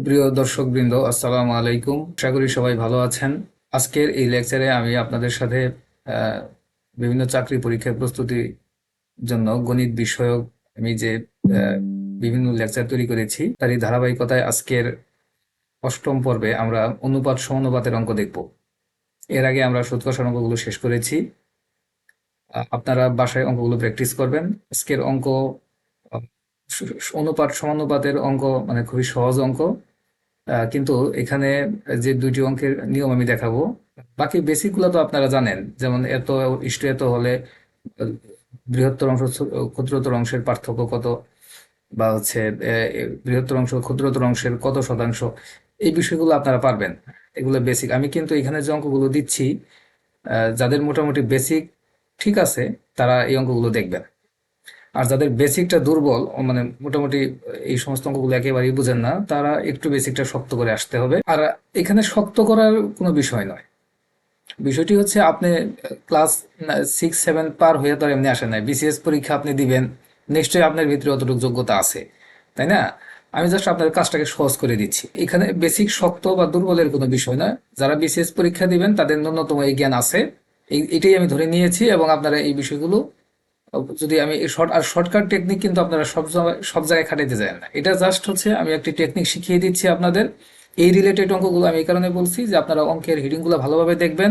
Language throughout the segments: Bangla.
সুপ্রিয় দর্শকবৃন্দ, আসসালামু আলাইকুম। আশা করি সবাই ভালো আছেন। আজকের এই লেকচারে আমি আপনাদের সাথে আহ, বিভিন্ন চাকরি পরীক্ষার প্রস্তুতির জন্য গণিত বিষয়ক আমি যে আহ, বিভিন্ন লেকচার তৈরি করেছি তারই ধারাবাহিকতায় আজকের অষ্টম পর্বে আমরা অনুপাত সমানুপাতের অঙ্ক দেখব। এর আগে আমরা সুদ কষার অঙ্কগুলো শেষ করেছি। আপনারা বাসায় অঙ্কগুলো প্র্যাকটিস করবেন। আজকের অঙ্ক আহ, অনুপাত সমানুপাতের অঙ্ক, মানে খুবই সহজ অঙ্ক। কিন্তু এখানে যে দুইটি অঙ্কের নিয়ম আমি দেখাবো, বাকি বেসিকগুলো তো আপনারা জানেন, যেমন এত ইস্টু এত হলে আহ, বৃহত্তর অংশ ক্ষুদ্রতর অংশের পার্থক্য কত, বা হচ্ছে বৃহত্তর অংশ ক্ষুদ্রতর অংশের কত শতাংশ, এই বিষয়গুলো আপনারা পারবেন। এগুলো বেসিক। আমি কিন্তু এখানে যে অঙ্কগুলো দিচ্ছি, যাদের মোটামুটি বেসিক ঠিক আছে তারা এই অঙ্কগুলো দেখবেন। আর যাদের বেসিকটা দুর্বল, মানে মোটামুটি এই সমস্ত অঙ্কগুলো একেবারেই বুঝেন না, তারা একটু বেসিকটা শক্ত করে আসতে হবে। আর এখানে শক্ত করার কোনো বিষয় নয়। বিষয়টি হচ্ছে আপনি ক্লাস 6-7 পার হয়ে তো আর এমনি আসেন নাই। বিসিএস পরীক্ষা আপনি দিবেন, নিশ্চয়ই আপনার ভিতরে অতটুকু যোগ্যতা আছে, তাই না? আমি জাস্ট আপনার কাজটাকে সহজ করে দিচ্ছি। এখানে বেসিক শক্ত বা দুর্বলের কোনো বিষয় না। যারা বিসিএস পরীক্ষা দিবেন তাদের ন্যূনতম এই জ্ঞান আছে, এটাই আমি ধরে নিয়েছি। এবং আপনারা এই বিষয়গুলো, যদি আমি শর্টকাট টেকনিক কিন্তু আপনারা সব জায়গায় খাটাইতে যায় না। এটা জাস্ট হচ্ছে আমি একটি টেকনিক শিখিয়ে দিচ্ছি আপনাদের। এই রিলেটেড অঙ্কগুলো আমি এই কারণে বলছি যে আপনারা অঙ্কের হিডিংগুলো ভালোভাবে দেখবেন,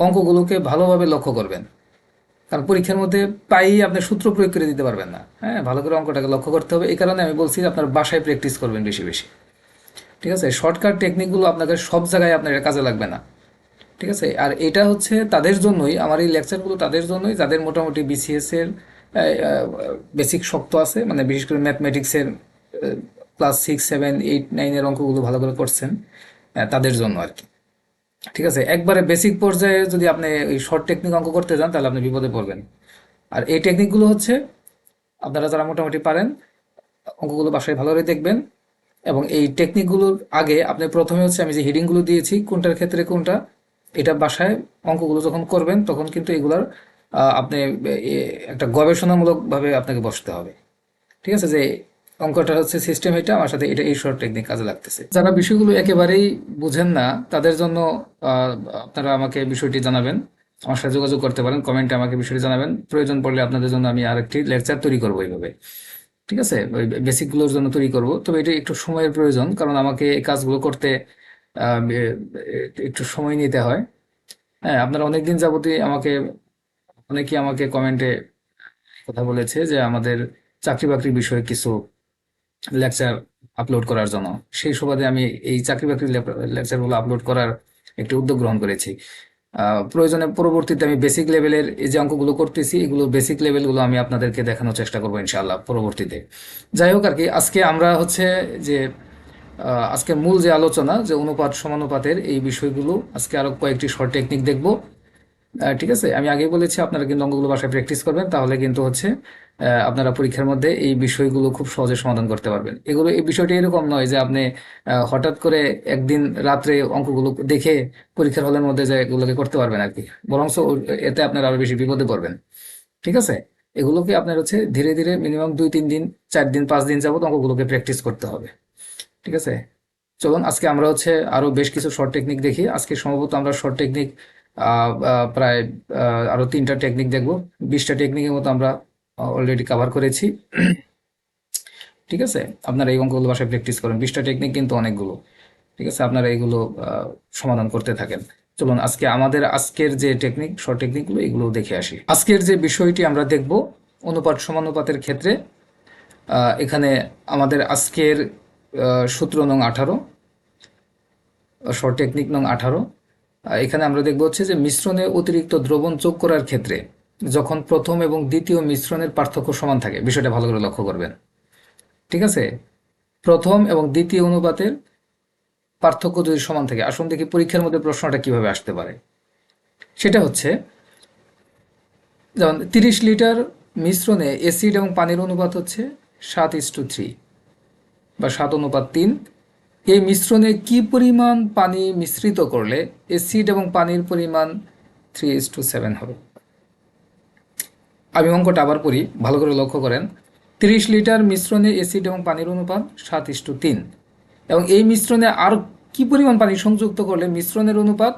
অঙ্কগুলোকে ভালোভাবে লক্ষ্য করবেন। কারণ পরীক্ষার মধ্যে প্রায়ই আপনি সূত্র প্রয়োগ করে দিতে পারবেন না। হ্যাঁ, ভালো করে অঙ্কটাকে লক্ষ্য করতে হবে। এই কারণে আমি বলছি যে আপনার বাসায় প্র্যাকটিস করবেন বেশি বেশি। ঠিক আছে? শর্টকাট টেকনিকগুলো আপনাকে সব জায়গায় আপনার কাজে লাগবে না। ঠিক আছে? আর এটা হচ্ছে তাদের জন্যই, আমার এই লেকচারগুলো তাদের জন্যই যাদের মোটামুটি বিসিএস এর বেসিক শক্ত আছে, মানে বিশেষ করে ম্যাথমেটিক্সের ক্লাস 6, 7, 8, 9 এর অঙ্কগুলো ভালো করে করছেন, তাদের জন্য আর কি। ঠিক আছে? একবারে বেসিক পর্যায়ে যদি আপনি এই শর্ট টেকনিক অঙ্ক করতে যান তাহলে আপনি বিপদে পড়বেন। আর এই টেকনিকগুলো হচ্ছে আপনারা যারা মোটামুটি পারেন, অঙ্কগুলো বাসায় ভালো করে দেখবেন। এবং এই টেকনিকগুলোর আগে আপনি প্রথমে হচ্ছে আমি যে হিডিংগুলো দিয়েছি কোনটার ক্ষেত্রে কোনটা, এটা বাসায় অঙ্কগুলো যখন করবেন তখন কিন্তু এগুলার আপনি একটা গবেষণামূলকভাবে আপনাকে বসতে হবে। ঠিক আছে? যে অঙ্কটা হচ্ছে সিস্টেম, এটা আমার সাথে এটা এই শর্ট টেকনিক কাজে লাগতেছে। যারা বিষয়গুলো একেবারেই বুঝেন না তাদের জন্য আহ, আপনারা আমাকে বিষয়টি জানাবেন, আমার সাথে যোগাযোগ করতে পারেন, কমেন্টে আমাকে বিষয়টি জানাবেন। প্রয়োজন পড়লে আপনাদের জন্য আমি আরেকটি লেকচার তৈরি করবো এইভাবে। ঠিক আছে? ওই বেসিকগুলোর জন্য তৈরি করব, তবে এটা একটু সময়ের প্রয়োজন, কারণ আমাকে এই কাজগুলো করতে একটু সময় নিতে হয়। হ্যাঁ, আপনারা অনেকদিন যাবতই অনেকেই আমাকে কমেন্টে কথা বলেছে যে আমাদের চাকরি বাকরি বিষয়ে কিছু লেকচার আপলোড করার জন্য। সেই সুবাদে আমি এই চাকরি বাকরি লেকচারগুলো আপলোড করার একটি উদ্যোগ গ্রহণ করেছি। প্রয়োজনে পরবর্তীতে আমি বেসিক লেভেলের এই যে অঙ্কগুলো করতেছি, এগুলো বেসিক লেভেলগুলো আমি আপনাদেরকে দেখানোর চেষ্টা করবো ইনশাআল্লাহ পরবর্তীতে। যাই হোক আর কি, আজকে আমরা হচ্ছে যে আজকে মূল যে আলোচনা, যে অনুপাত সমানুপাতের এই বিষয়গুলো, আজকে আরো কয়েকটি শর্ট টেকনিক দেখব। ঠিক আছে? আমি আগেই বলেছি আপনারা কিন্তু অঙ্কগুলো বাসায় প্র্যাকটিস করবেন, তাহলে কিন্তু হচ্ছে আপনারা পরীক্ষার মধ্যে এই বিষয়গুলো খুব সহজে সমাধান করতে পারবেন। এই বিষয়টা এরকম নয় যে আপনি হঠাৎ করে একদিন রাত্রে অঙ্কগুলো দেখে পরীক্ষার হলের মধ্যে যে এগুলোকে করতে পারবেন আর কি। বরঞ্চ এতে আপনারা আরো বেশি বিপদে পড়বেন। ঠিক আছে? এগুলোকে আপনার হচ্ছে ধীরে ধীরে মিনিমাম 2-3 দিন, 4 দিন, 5 দিন যাবত অঙ্কগুলোকে প্র্যাকটিস করতে হবে। ঠিক আছে? চলুন আজকে আমরা হচ্ছে আরো বেশ কিছু শর্ট টেকনিক দেখি। আজকে সম্ভবত আমরা শর্ট টেকনিক প্রায় আরো 3টা টেকনিক দেখব। 20টা টেকনিকের মতো আমরা অলরেডি কভার করেছি। ঠিক আছে? আপনারা এই অঙ্কগুলো বাসায় প্র্যাকটিস করেন। 20টা টেকনিক কিন্তু অনেকগুলো। ঠিক আছে? আপনারা এগুলো সমাধান করতে থাকেন। চলুন আজকে আমাদের আজকের যে টেকনিক, শর্ট টেকনিকগুলো, এগুলো দেখে আসি। আজকের যে বিষয়টি আমরা দেখব, অনুপাত সমানুপাতের ক্ষেত্রে, এখানে আমাদের আজকের সূত্র নং 18, শর্ট টেকনিক নং 18। এখানে আমরা দেখব হচ্ছে যে মিশ্রণে অতিরিক্ত দ্রবণ যোগ করার ক্ষেত্রে যখন প্রথম এবং দ্বিতীয় মিশ্রণের পার্থক্য সমান থাকে, বিষয়টা ভালো করে লক্ষ্য করবেন। ঠিক আছে? প্রথম এবং দ্বিতীয় অনুপাতের পার্থক্য যদি সমান থাকে, আসুন দেখি পরীক্ষার মধ্যে প্রশ্নটা কিভাবে আসতে পারে। সেটা হচ্ছে, যেমন 30 লিটার মিশ্রণে অ্যাসিড এবং পানির অনুপাত হচ্ছে 7:3 বা 7:3। এই মিশ্রণে কি পরিমাণ পানি মিশ্রিত করলে অ্যাসিড এবং পানির পরিমাণ 3:7 হবে? আমি অঙ্কটা আবার পড়ি, ভালো করে লক্ষ্য করেন। 30 লিটার মিশ্রণে অ্যাসিড এবং পানির অনুপাত 7:3। এবং এই মিশ্রণে আরও কি পরিমাণ পানি সংযুক্ত করলে মিশ্রণের অনুপাত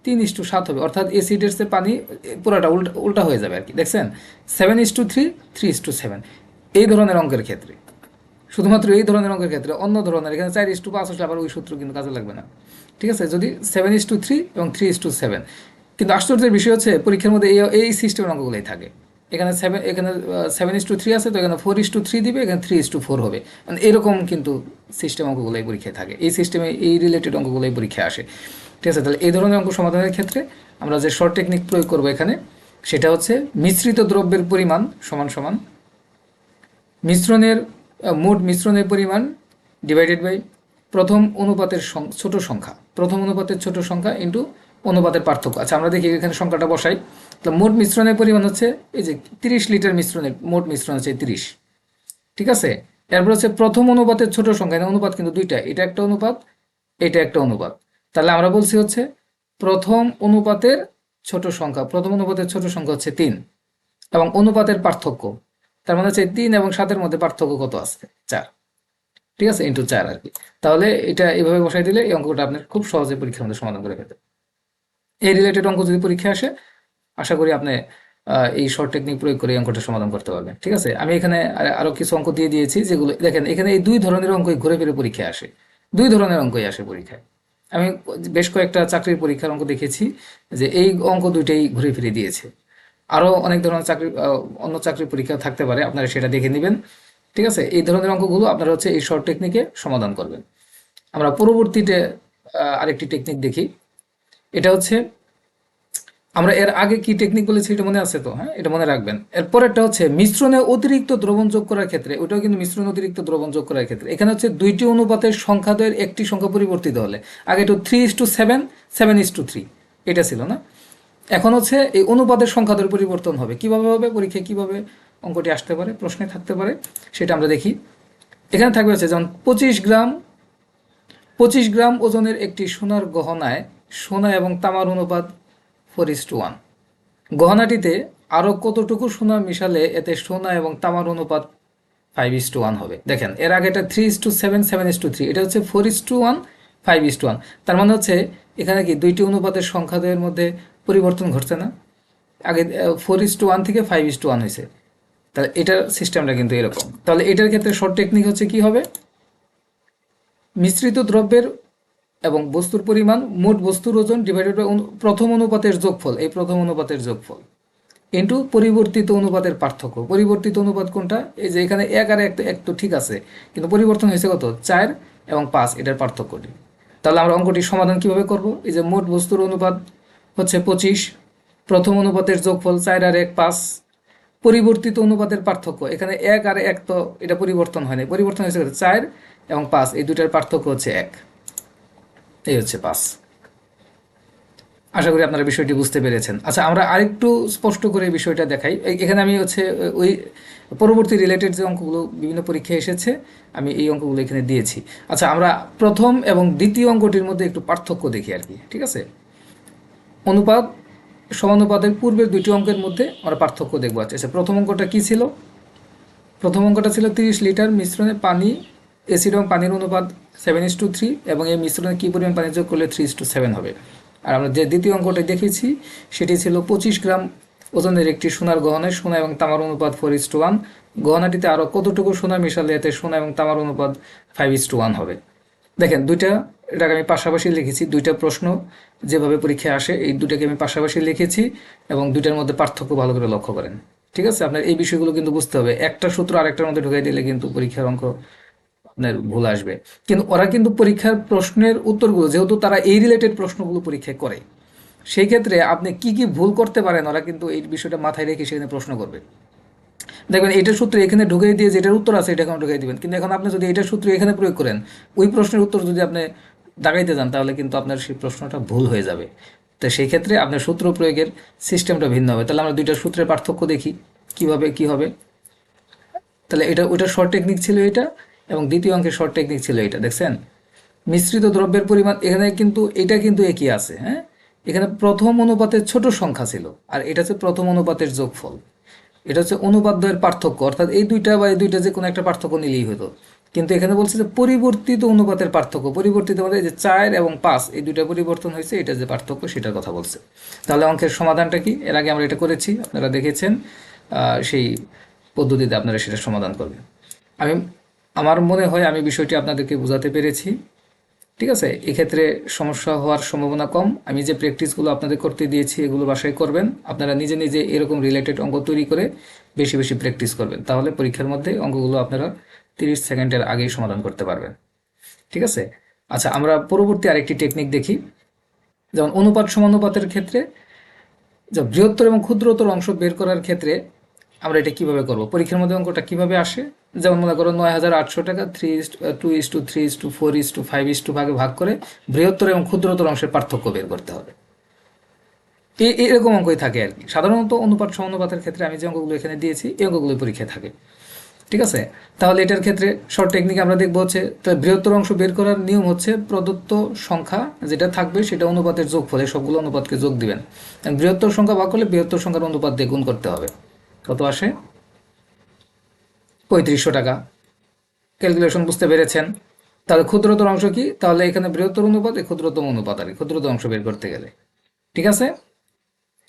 3:7 হবে, অর্থাৎ অ্যাসিডের চেয়ে পানি পুরাটা উল্টা উল্টা হয়ে যাবে আর কি। দেখছেন 7:3, 3:7 এই ধরনের অঙ্কের ক্ষেত্রে, শুধুমাত্র এই ধরনের অঙ্কের ক্ষেত্রে। অন্য ধরনের এখানে 4:5 আসলে আবার ওই সূত্র কিন্তু কাজে লাগবে না, ঠিক আছে, যদি 7:3 এবং 3:7। কিন্তু আশ্চর্যের বিষয় হচ্ছে পরীক্ষার মধ্যে এই সিস্টেমের অঙ্কগুলোই থাকে। এখানে 7:3 আছে, তো এখানে 4:3 দিবে, এখানে 3:4 হবে, মানে এরকম কিন্তু সিস্টেম অঙ্কগুলোই পরীক্ষায় থাকে। এই সিস্টেমে এই রিলেটেড অঙ্কগুলোই পরীক্ষায় আসে, ঠিক আছে। তাহলে এই ধরনের অঙ্ক সমাধানের ক্ষেত্রে আমরা যে শর্ট টেকনিক প্রয়োগ করবো এখানে, সেটা হচ্ছে মিশ্রিত দ্রব্যের পরিমাণ সমান সমান মোট মিশ্রণের পরিমাণ ডিভাইডেড বাই প্রথম অনুপাতের ছোট সংখ্যা ইন্টু অনুপাতের পার্থক্য। আচ্ছা, আমরা দেখি এখানে সংখ্যাটা বসাই। তো মোট মিশ্রণের পরিমাণ হচ্ছে এই যে 30 লিটার মিশ্রণের মোট মিশ্রণ হচ্ছে 30, ঠিক আছে। এরপর হচ্ছে প্রথম অনুপাতের ছোট সংখ্যা, এখানে অনুপাত কিন্তু দুইটা, এটা একটা অনুপাত, এটা একটা অনুপাত। তাহলে আমরা বলছি হচ্ছে প্রথম অনুপাতের ছোট সংখ্যা হচ্ছে 3, এবং অনুপাতের পার্থক্য, তার মানে হচ্ছে 3 এবং 7-এর মধ্যে পার্থক্য কত আসছে, 4, ঠিক আছে, ইন্টু 4 আর কি। তাহলে এটা এইভাবে বসাই দিলে এই অঙ্কটা আপনি খুব সহজে পরীক্ষার মধ্যে সমাধান করে ফেলতে। এই রিলেটেড অঙ্ক যদি পরীক্ষা আসে, আশা করি আপনি এই শর্ট টেকনিক প্রয়োগ করে এই অঙ্কটা সমাধান করতে পারবেন, ঠিক আছে। আমি এখানে আরো কিছু অঙ্ক দিয়ে দিয়েছি, যেগুলো দেখেন এখানে এই দুই ধরনের অঙ্কই ঘুরে ফিরে পরীক্ষায় আসে, দুই ধরনের অঙ্কই আসে পরীক্ষায়। আমি বেশ কয়েকটা চাকরির পরীক্ষার অঙ্ক দেখেছি যে এই অঙ্ক দুইটাই ঘুরে ফিরে দিয়েছে। আরও অনেক ধরনের অন্য চাকরির পরীক্ষা থাকতে পারে, আপনারা সেটা দেখে নেবেন, ঠিক আছে। এই ধরনের অঙ্কগুলো আপনারা হচ্ছে এই শর্ট টেকনিকে সমাধান করবেন। আমরা পরবর্তীতে আরেকটি টেকনিক দেখি। এটা হচ্ছে, আমরা এর আগে কি টেকনিক বলেছি এটা মনে আছে তো? হ্যাঁ, এটা মনে রাখবেন। এরপরেরটা হচ্ছে মিশ্রণে অতিরিক্ত দ্রবণ যোগ করার ক্ষেত্রে, ওটাও কিন্তু মিশ্রণে অতিরিক্ত দ্রবণ যোগ করার ক্ষেত্রে এখানে হচ্ছে দুইটি অনুপাতের সংখ্যাদ্বয়ের একটি সংখ্যা পরিবর্তিত হলে, আগে তো 3:7, 7:3 এটা ছিল না, এখন হচ্ছে এই অনুপাতের সংখ্যাদ্বয়ের পরিবর্তন হবে। কিভাবে হবে, পরীক্ষায় কিভাবে অঙ্কটি আসতে পারে, প্রশ্নে থাকতে পারে, সেটা আমরা দেখি। এখানে থাকবে হচ্ছে যেমন 25 গ্রাম ওজনের একটি সোনার গহনায় সোনা এবং তামার অনুপাত 4:1। গহনাটিতে আরও কতটুকু সোনা মিশালে এতে সোনা এবং তামার অনুপাত 5:1 হবে। দেখেন এর আগে এটা 3:7, 7:3, এটা হচ্ছে 4:1, 5:1। তার মানে হচ্ছে এখানে কি দুইটি অনুপাতের সংখ্যাদ্বয়ের মধ্যে পরিবর্তন ঘটছে না, আগে 4:1 থেকে 5:1 হয়েছে। তাহলে এটার সিস্টেমটা কিন্তু এরকম। তাহলে এটার ক্ষেত্রে শর্ট টেকনিক হচ্ছে কি হবে, মিশ্রিত দ্রব্যের এবং বস্তুর পরিমাণ মোট বস্তুর ওজন ডিভাইডেড বাই প্রথম অনুপাতের যোগফল, এই প্রথম অনুপাতের যোগফল ইন্টু পরিবর্তিত অনুপাতের পার্থক্য। পরিবর্তিত অনুপাত কোনটা, এই যে এখানে 1 আর 1 তো ঠিক আছে, কিন্তু পরিবর্তন হয়েছে কত, 4 এবং 5, এটার পার্থক্যটি। তাহলে আমরা অঙ্কটির সমাধান কিভাবে করব, এই যে মোট বস্তুর অনুপাত হচ্ছে 25, প্রথম অনুপাতের যোগফল 4 আর 1 5, পরিবর্তিত অনুপাতের পার্থক্য, এখানে 1 আর 1 তো এটা পরিবর্তন হয়নি, পরিবর্তন হয়েছে 4 এবং 5, এই দুটার পার্থক্য হচ্ছে 1, এই হচ্ছে 5। আশা করি আপনারা বিষয়টি বুঝতে পেরেছেন। আচ্ছা, আমরা আরেকটু স্পষ্ট করে বিষয়টা দেখাই। এখানে আমি হচ্ছে ওই পরবর্তী রিলেটেড যে অঙ্কগুলো বিভিন্ন পরীক্ষায় এসেছে, আমি এই অঙ্কগুলো এখানে দিয়েছি। আচ্ছা, আমরা প্রথম এবং দ্বিতীয় অঙ্কটির মধ্যে একটু পার্থক্য দেখি আর কি, ঠিক আছে। অনুপাত সমানুপাতের পূর্বের দুইটি অঙ্কের মধ্যে আমরা পার্থক্য দেখবো। আচ্ছা, প্রথম অঙ্কটা কি ছিল, প্রথম অঙ্কটা ছিল 30 লিটার মিশ্রণে পানি, অ্যাসিড এবং পানির অনুপাত 7:3, এবং এই মিশ্রণে কী পরিমাণ পানি যোগ করলে 3:7 হবে। আর আমরা যে দ্বিতীয় অঙ্কটা দেখেছি সেটি ছিল 25 গ্রাম ওজনের একটি সোনার গহনায় সোনা এবং তামার অনুপাত 4:1। গহনাটিতে আরও কতটুকু সোনা মিশালে এতে সোনা এবং তামার অনুপাত 5:1 হবে। দেখেন এটাকে আমি পাশাপাশি লিখেছি, দুইটা প্রশ্ন যেভাবে পরীক্ষায় আসে এই দুটাকে আমি পাশাপাশি লিখেছি, এবং দুইটার মধ্যে পার্থক্য ভালো করে লক্ষ্য করেন, ঠিক আছে। আপনার এই বিষয়গুলো কিন্তু বুঝতে হবে, একটা সূত্র আরেকটার মধ্যে ঢুকাই দিলে কিন্তু পরীক্ষার অঙ্ক আপনার ভুল আসবে। কিন্তু ওরা কিন্তু পরীক্ষার প্রশ্নের উত্তরগুলো, যেহেতু তারা এই রিলেটেড প্রশ্নগুলো পরীক্ষায় করে, সেই ক্ষেত্রে আপনি কি কি ভুল করতে পারেন ওরা কিন্তু এই বিষয়টা মাথায় রেখে সেখানে প্রশ্ন করবে। দেখবেন এটার সূত্র এখানে ঢুকিয়ে দিয়ে যেটার উত্তর আছে এটা এখন ঢুকিয়ে দিবেন, কিন্তু এখন আপনি যদি এটার সূত্র এখানে প্রয়োগ করেন, ওই প্রশ্নের উত্তর যদি আপনি দাগাইতে যান, তাহলে কিন্তু আপনার সেই প্রশ্নটা ভুল হয়ে যাবে। তো সেই ক্ষেত্রে আপনার সূত্র প্রয়োগের সিস্টেমটা ভিন্ন হবে। তাহলে আমরা দুইটা সূত্রের পার্থক্য দেখি কিভাবে কি হবে। তাহলে ওইটা শর্ট টেকনিক ছিল এটা, এবং দ্বিতীয় অঙ্কের শর্ট টেকনিক ছিল এটা। দেখছেন মিশ্রিত দ্রব্যের পরিমাণ এখানে কিন্তু এটা কিন্তু একই আছে, হ্যাঁ। এখানে প্রথম অনুপাতের ছোট সংখ্যা ছিল, আর এটা হচ্ছে প্রথম অনুপাতের যোগফল, এটা হচ্ছে অনুপাত দ্বয়ের পার্থক্য, অর্থাৎ এই দুইটা বা এই দুইটা যে কোনো একটা পার্থক্য নিলেই হতো। কিন্তু এখানে বলছে যে পরিবর্তিত অনুপাতের পার্থক্য, পরিবর্তিত মানে এই যে 4 এবং 5 এই দুইটা পরিবর্তন হয়েছে, এটা যে পার্থক্য সেটার কথা বলছে। তাহলে অঙ্কের সমাধানটা কি? এর আগে আমরা এটা করেছি, আপনারা দেখেছেন, সেই পদ্ধতিতে আপনারা সেটা সমাধান করবেন। আমি আমার মনে হয় আমি বিষয়টি আপনাদেরকে বোঝাতে পেরেছি। ঠিক আছে, এক্ষেত্রে সমস্যা হওয়ার সম্ভাবনা কম। আমি যে প্র্যাকটিসগুলো আপনাদের করতে দিয়েছি এগুলো বাসায় করবেন। আপনারা নিজে নিজে এরকম রিলেটেড অঙ্ক তৈরি করে বেশি বেশি প্র্যাকটিস করবেন, তাহলে পরীক্ষার মধ্যে অঙ্কগুলো আপনারা 30 সেকেন্ডের আগেই সমাধান করতে পারবেন। ঠিক আছে, আচ্ছা আমরা পরবর্তী আরেকটি টেকনিক দেখি। যেমন অনুপাত সমানুপাতের ক্ষেত্রে যে বৃহত্তর এবং ক্ষুদ্রতর অংশ বের করার ক্ষেত্রে আমরা এটা কিভাবে করব, পরীক্ষার মধ্যে অঙ্কটা কিভাবে আসে। যেমন মনে করো 9,800 টাকা 2:3:4:5 ভাগে ভাগ করে বৃহত্তর এবং ক্ষুদ্রতর অংশের পার্থক্য বের করতে হবে। এরকম অঙ্কই থাকে আর কি। সাধারণত অনুপাত সমানুপাতের ক্ষেত্রে আমি যে অঙ্কগুলো এখানে দিয়েছি এই অঙ্কগুলোই পরীক্ষায় থাকে। ঠিক আছে, তাহলে এটার ক্ষেত্রে শর্ট টেকনিক আমরা দেখবো হচ্ছে, তো বৃহত্তর অংশ বের করার নিয়ম হচ্ছে প্রদত্ত সংখ্যা যেটা থাকবে সেটা অনুপাতের যোগফলে সবগুলো অনুপাতকে যোগ দিবেন। বৃহত্তর সংখ্যা ভাগ করলে বৃহত্তর সংখ্যার অনুপাত দিয়ে গুণ করতে হবে। কত আসে? 3500 টাকা। ক্যালকুলেশন বুঝতে পেরেছেন? তাহলে ক্ষুদ্রতর অংশ কি? তাহলে এখানে বৃহত্তর অনুপাত, এই ক্ষুদ্রতম অনুপাত আর কি, ক্ষুদ্রতম অংশ বের করতে গেলে। ঠিক আছে,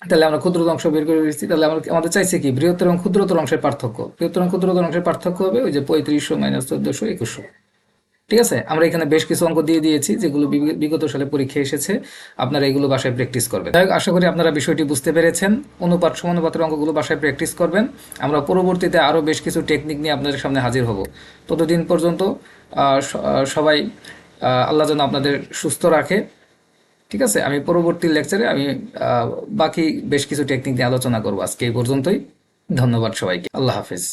তাহলে আমরা ক্ষুদ্রতর অংশ বের করে দিচ্ছি। তাহলে আমাদের চাইছে কি? বৃহত্তর এবং ক্ষুদ্রতর অংশের পার্থক্য। বৃহত্তর এবং ক্ষুদ্রতর অংশের পার্থক্য হবে ওই যে 3500 - 1400 2100। ঠিক আছে, আমরা এখানে বেশ কিছু অঙ্ক দিয়ে দিয়েছি যেগুলো বিগত সালে পরীক্ষায় এসেছে। আপনারা এগুলো বাসায় প্র্যাকটিস করবেন। যাই হোক, আশা করি আপনারা বিষয়টি বুঝতে পেরেছেন। অনুপাত সমানুপাতের অঙ্কগুলো বাসায় প্র্যাকটিস করবেন। আমরা পরবর্তীতে আরও বেশ কিছু টেকনিক নিয়ে আপনাদের সামনে হাজির হব। ততদিন পর্যন্ত সবাই, আল্লাহ যেন আপনাদের সুস্থ রাখে। ঠিক আছে, আমি পরবর্তী লেকচারে আমি বাকি বেশ কিছু টেকনিক নিয়ে আলোচনা করব। আজকে এই পর্যন্তই। ধন্যবাদ সবাইকে। আল্লাহ হাফেজ।